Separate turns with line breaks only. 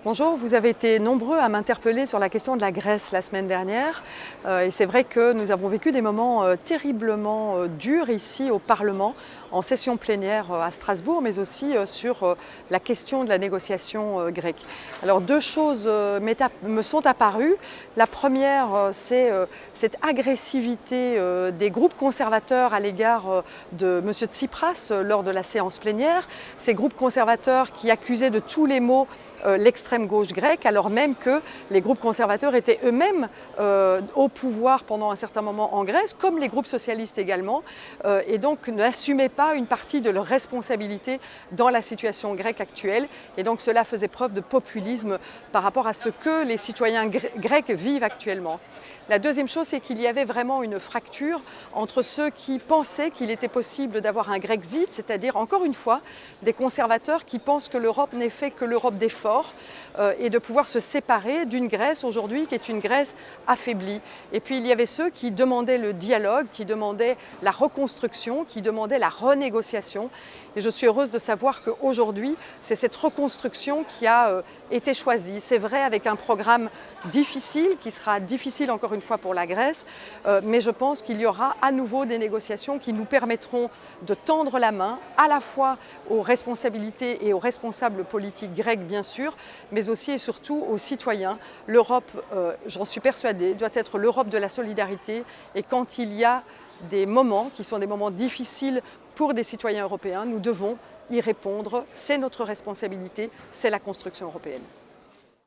Bonjour, vous avez été nombreux à m'interpeller sur la question de la Grèce la semaine dernière. Et c'est vrai que nous avons vécu des moments terriblement durs ici au Parlement, en session plénière à Strasbourg, mais aussi sur la question de la négociation grecque. Alors deux choses me sont apparues. La première, c'est cette agressivité des groupes conservateurs à l'égard de M. Tsipras lors de la séance plénière. Ces groupes conservateurs qui accusaient de tous les maux l'extrême gauche grecque, alors même que les groupes conservateurs étaient eux-mêmes au pouvoir pendant un certain moment en Grèce, comme les groupes socialistes également, et donc n'assumaient pas une partie de leur responsabilité dans la situation grecque actuelle. Et donc cela faisait preuve de populisme par rapport à ce que les citoyens grecs vivent actuellement. La deuxième chose, c'est qu'il y avait vraiment une fracture entre ceux qui pensaient qu'il était possible d'avoir un Grexit, c'est-à-dire, encore une fois, des conservateurs qui pensent que l'Europe n'est fait que l'Europe d'effort et de pouvoir se séparer d'une Grèce aujourd'hui qui est une Grèce affaiblie. Et puis il y avait ceux qui demandaient le dialogue, qui demandaient la reconstruction, qui demandaient la renégociation. Et je suis heureuse de savoir qu'aujourd'hui, c'est cette reconstruction qui a été choisie. C'est vrai, avec un programme difficile, qui sera difficile encore une fois pour la Grèce, mais je pense qu'il y aura à nouveau des négociations qui nous permettront de tendre la main à la fois aux responsabilités et aux responsables politiques grecs bien sûr, mais aussi et surtout aux citoyens. L'Europe, j'en suis persuadée, doit être l'Europe de la solidarité, et quand il y a des moments qui sont des moments difficiles pour des citoyens européens, nous devons y répondre. C'est notre responsabilité, c'est la construction européenne.